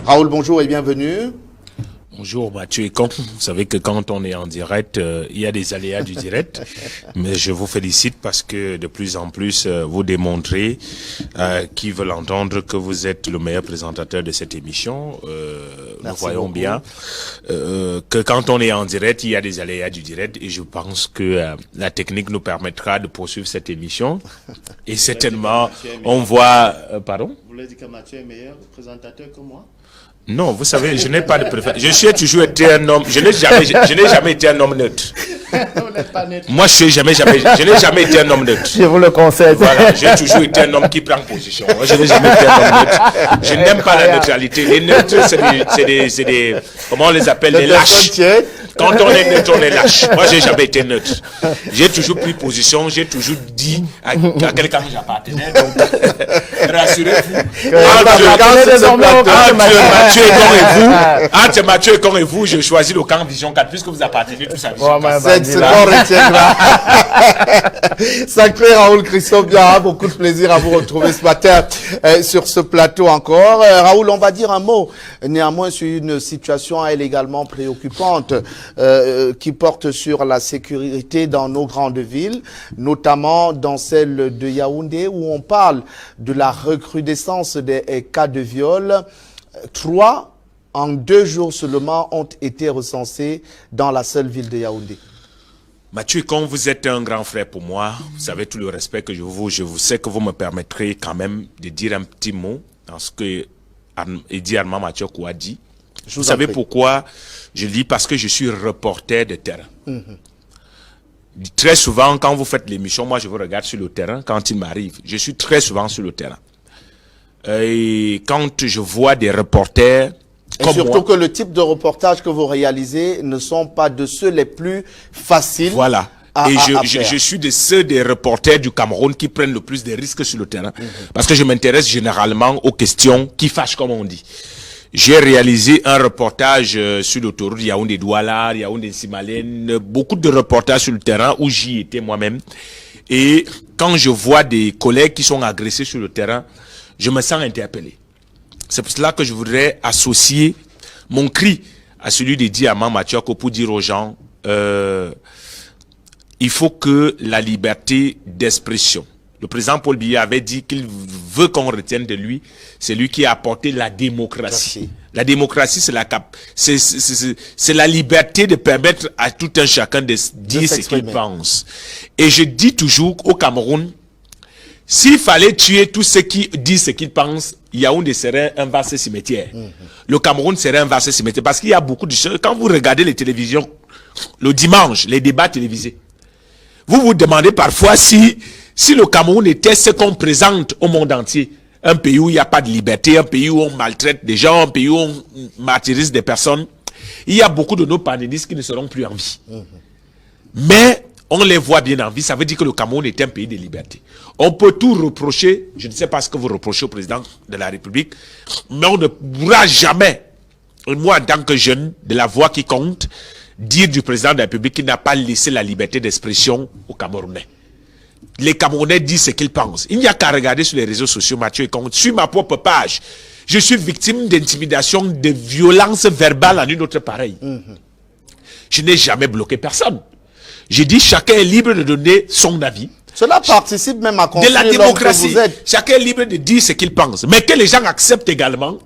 Raoul, bonjour et bienvenue. Bonjour Mathieu et Con. Vous savez que quand on est en direct, il y a des aléas du direct. Mais je vous félicite parce que de plus en plus, vous démontrez, qui veulent entendre, que vous êtes le meilleur présentateur de cette émission. Nous voyons beaucoup bien que quand on est en direct, il y a des aléas du direct. Et je pense que la technique nous permettra de poursuivre cette émission. Et certainement, on voit... pardon? Vous voulez dire que Mathieu est meilleur présentateur que moi? Non, vous savez, je n'ai pas de préférence. Je suis toujours été un homme. Je n'ai jamais été un homme neutre. Moi, je n'ai jamais été un homme neutre. Je vous le conseille. Voilà, j'ai toujours été un homme qui prend position. Moi, je n'ai jamais été un homme neutre. Je n'aime pas la neutralité. Les neutres, c'est des, comment on les appelle, des lâches. Quand on est neutre, on est lâche. Moi, j'ai jamais été neutre. J'ai toujours pris position. J'ai toujours dit à quelqu'un que j'appartenais. Donc, rassurez-vous. Entre Mathieu et Con et vous, je choisis le camp Vision 4 puisque vous appartenez tous à Vision 4. C'est ce qu'on retiendra. Sacré Raoul Christophe Biara, beaucoup de plaisir à vous retrouver ce matin sur ce plateau encore. Raoul, on va dire un mot néanmoins sur une situation elle également préoccupante qui porte sur la sécurité dans nos grandes villes, notamment dans celle de Yaoundé où on parle de la recrudescence des cas de viol. 3 en 2 jours seulement ont été recensés dans la seule ville de Yaoundé. Mathieu, quand vous êtes un grand frère pour moi, vous savez tout le respect que je vous sais que vous me permettrez quand même de dire un petit mot dans ce que Edi Armand Mathieu a dit. Vous savez pourquoi je dis? Parce que je suis reporter de terrain. Très souvent, quand vous faites l'émission, moi je vous regarde sur le terrain quand il m'arrive. Je suis très souvent sur le terrain. Et quand je vois des reporters... Et surtout que le type de reportage que vous réalisez ne sont pas de ceux les plus faciles. Voilà. Et je suis de ceux des reporters du Cameroun qui prennent le plus de risques sur le terrain. Parce que je m'intéresse généralement aux questions qui fâchent, comme on dit. J'ai réalisé un reportage sur l'autoroute Yaoundé-Douala, Yaoundé-Simalène, beaucoup de reportages sur le terrain où j'y étais moi-même. Et quand je vois des collègues qui sont agressés sur le terrain, je me sens interpellé. C'est pour cela que je voudrais associer mon cri à celui de Diamant Mathioko pour dire aux gens, il faut que la liberté d'expression. Le président Paul Biya avait dit qu'il veut qu'on retienne de lui, c'est lui qui a apporté la démocratie. La démocratie, c'est la liberté de permettre à tout un chacun de dire ce qu'il pense. Et je dis toujours au Cameroun, s'il fallait tuer tous ceux qui disent ce qu'ils pensent, Yaoundé serait un vaste cimetière. Le Cameroun serait un vaste cimetière. Parce qu'il y a beaucoup de choses. Quand vous regardez les télévisions, le dimanche, les débats télévisés, vous vous demandez parfois si le Cameroun était ce qu'on présente au monde entier. Un pays où il n'y a pas de liberté, un pays où on maltraite des gens, un pays où on martyrise des personnes. Il y a beaucoup de nos panélistes qui ne seront plus en vie. Mais on les voit bien en vie, ça veut dire que le Cameroun est un pays de liberté. On peut tout reprocher, je ne sais pas ce que vous reprochez au président de la République, mais on ne pourra jamais, moi en tant que jeune, de la voix qui compte, dire du président de la République qu'il n'a pas laissé la liberté d'expression aux Camerounais. Les Camerounais disent ce qu'ils pensent. Il n'y a qu'à regarder sur les réseaux sociaux, Mathieu et Con, sur ma propre page. Je suis victime d'intimidation, de violence verbale en une autre pareille. Je n'ai jamais bloqué personne. J'ai dit chacun est libre de donner son avis. Cela participe même à construire de la démocratie. Chacun est libre de dire ce qu'il pense. Mais que les gens acceptent également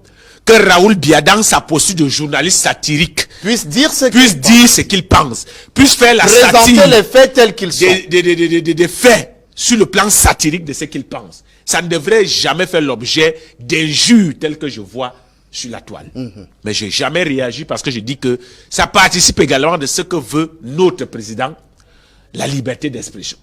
que Raoul Biya, dans sa posture de journaliste satirique, puisse dire ce qu'il pense, puisse faire la satire, présenter les faits tels qu'ils sont. Des faits sur le plan satirique de ce qu'il pense. Ça ne devrait jamais faire l'objet d'injures telles que je vois sur la toile. Mais je n'ai jamais réagi parce que je dis que ça participe également de ce que veut notre président, la liberté d'expression.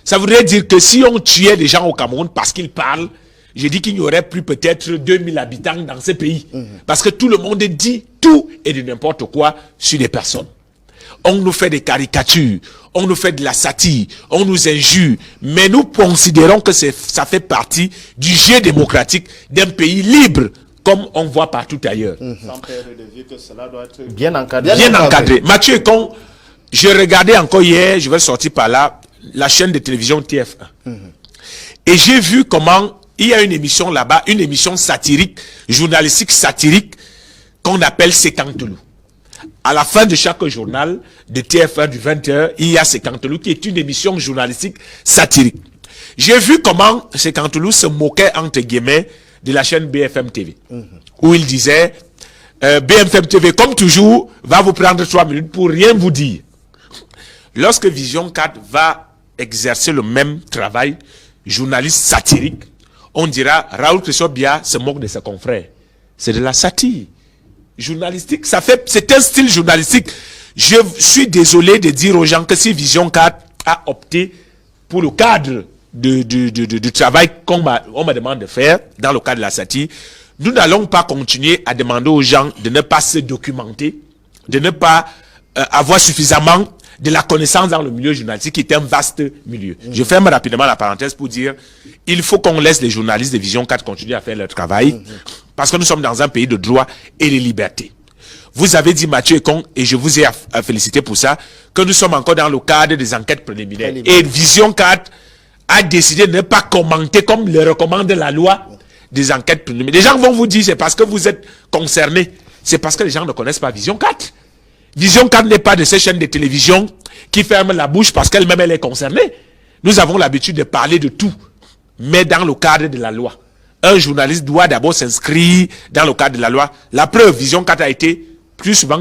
Ça voudrait dire que si on tuait des gens au Cameroun parce qu'ils parlent, j'ai dit qu'il n'y aurait plus peut-être 2000 habitants dans ce pays. Parce que tout le monde dit tout et de n'importe quoi sur des personnes. On nous fait des caricatures, on nous fait de la satire, on nous injure, mais nous considérons que ça fait partie du jeu démocratique d'un pays libre, comme on voit partout ailleurs. Sans perdre de vue que cela doit être bien encadré. Bien encadré. Mathieu, quand je regardais encore hier, je vais sortir par là, la chaîne de télévision TF1. Et j'ai vu comment il y a une émission là-bas, une émission satirique, journalistique satirique, qu'on appelle Sekantelou. À la fin de chaque journal de TF1 du 20h, il y a Sekantelou qui est une émission journalistique satirique. J'ai vu comment Sekantelou se moquait, entre guillemets, de la chaîne BFM TV. Où il disait, BFM TV, comme toujours, va vous prendre 3 minutes pour rien vous dire. Lorsque Vision 4 va exercer le même travail, journaliste satirique, on dira, Raoul Christophe-Biya se moque de ses confrères. C'est de la satire journalistique. C'est un style journalistique. Je suis désolé de dire aux gens que si Vision 4 a opté pour le cadre du travail qu'on me demande de faire, dans le cadre de la satire, nous n'allons pas continuer à demander aux gens de ne pas se documenter, de ne pas avoir suffisamment de la connaissance dans le milieu journalistique, qui est un vaste milieu. Je ferme rapidement la parenthèse pour dire, il faut qu'on laisse les journalistes de Vision 4 continuer à faire leur travail, parce que nous sommes dans un pays de droit et de liberté. Vous avez dit, Mathieu Ekong, et je vous ai félicité pour ça, que nous sommes encore dans le cadre des enquêtes préliminaires. Et Vision 4 a décidé de ne pas commenter, comme le recommande la loi, des enquêtes préliminaires. Les gens vont vous dire, c'est parce que vous êtes concernés. C'est parce que les gens ne connaissent pas Vision 4. Vision 4 n'est pas de ces chaînes de télévision qui ferment la bouche parce qu'elle-même elle est concernée. Nous avons l'habitude de parler de tout, mais dans le cadre de la loi. Un journaliste doit d'abord s'inscrire dans le cadre de la loi. La preuve, Vision 4 a été plus souvent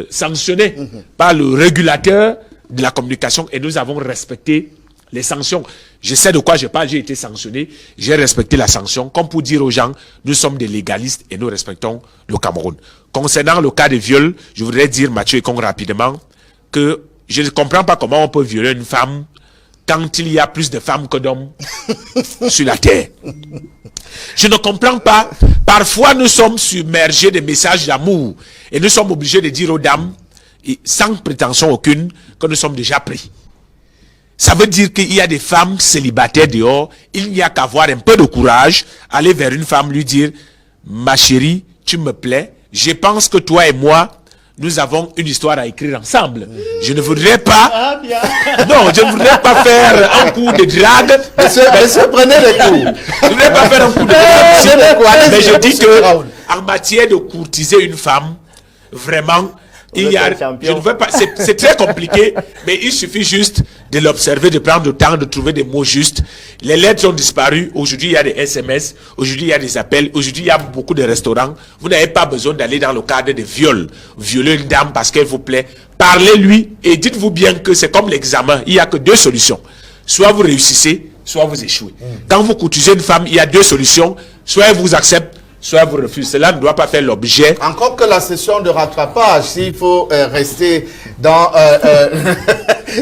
sanctionné par le régulateur de la communication et nous avons respecté les sanctions. Je sais de quoi je parle, j'ai été sanctionné, j'ai respecté la sanction, comme pour dire aux gens, nous sommes des légalistes et nous respectons le Cameroun. Concernant le cas de viol, je voudrais dire, Mathieu Ekong, rapidement, que je ne comprends pas comment on peut violer une femme quand il y a plus de femmes que d'hommes sur la terre. Je ne comprends pas. Parfois, nous sommes submergés de messages d'amour et nous sommes obligés de dire aux dames, sans prétention aucune, que nous sommes déjà pris. Ça veut dire qu'il y a des femmes célibataires dehors, il n'y a qu'à avoir un peu de courage, aller vers une femme, lui dire, ma chérie, tu me plais, je pense que toi et moi, nous avons une histoire à écrire ensemble. Je ne voudrais pas... Non, je ne voudrais pas faire un coup de drague. Monsieur, prenez les coups. Je ne voudrais pas faire un coup de drague. Mais je dis que, en matière de courtiser une femme, vraiment, il y a... Je ne veux pas... C'est très compliqué, mais il suffit juste de l'observer, de prendre le temps, de trouver des mots justes. Les lettres ont disparu. Aujourd'hui, il y a des SMS. Aujourd'hui, il y a des appels. Aujourd'hui, il y a beaucoup de restaurants. Vous n'avez pas besoin d'aller dans le cadre de viol. Violer une dame parce qu'elle vous plaît. Parlez-lui et dites-vous bien que c'est comme l'examen. Il n'y a que 2 solutions. Soit vous réussissez, soit vous échouez. Quand vous courtisez une femme, il y a 2 solutions. Soit elle vous accepte, soit vous refusez. Cela ne doit pas faire l'objet. Encore que la session de rattrapage, s'il faut rester dans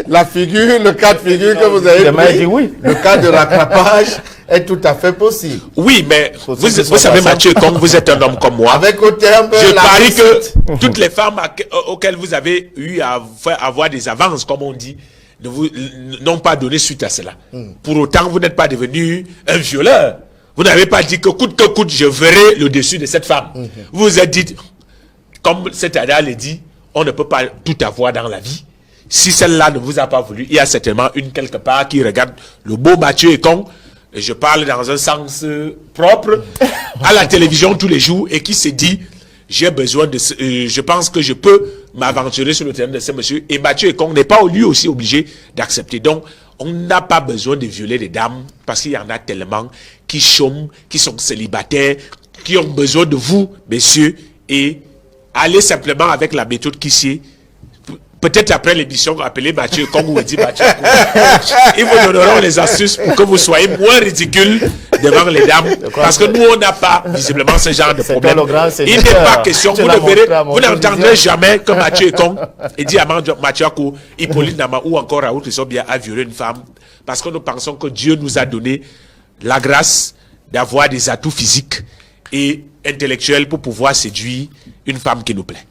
la figure, le cas de figure que vous avez pris, oui. Le cas de rattrapage est tout à fait possible. Oui, mais vous savez, Mathieu, comme vous êtes un homme comme moi, avec au terme je parie que toutes les femmes auxquelles vous avez eu à avoir des avances, comme on dit, n'ont pas donné suite à cela. Pour autant, vous n'êtes pas devenu un violeur. Vous n'avez pas dit que coûte, je verrai le dessus de cette femme. Vous vous êtes dit, comme cet Ada le dit, on ne peut pas tout avoir dans la vie. Si celle-là ne vous a pas voulu, il y a certainement une quelque part qui regarde le beau Mathieu Ekong, et je parle dans un sens propre, à la télévision tous les jours, et qui se dit, j'ai besoin de... je pense que je peux m'aventurer sur le terrain de ce monsieur, et Mathieu Ekong n'est pas lui aussi obligé d'accepter. Donc, on n'a pas besoin de violer les dames, parce qu'il y en a tellement qui chôment, qui sont célibataires, qui ont besoin de vous, messieurs, et allez simplement avec la méthode qui s'y... Peut-être après l'émission, appelez Mathieu, comme vous dit Mathieu. Ils vous donneront les astuces pour que vous soyez moins ridicule devant les dames. Parce que nous, on n'a pas visiblement ce genre de problème. Il n'est pas question, vous ne verrez, vous n'entendrez jamais que Mathieu Ekong et dit à Mathieu Akou, Hippolyte Nama ou encore Raoul Christophe-Biya a violé une femme. Parce que nous pensons que Dieu nous a donné la grâce d'avoir des atouts physiques et intellectuels pour pouvoir séduire une femme qui nous plaît.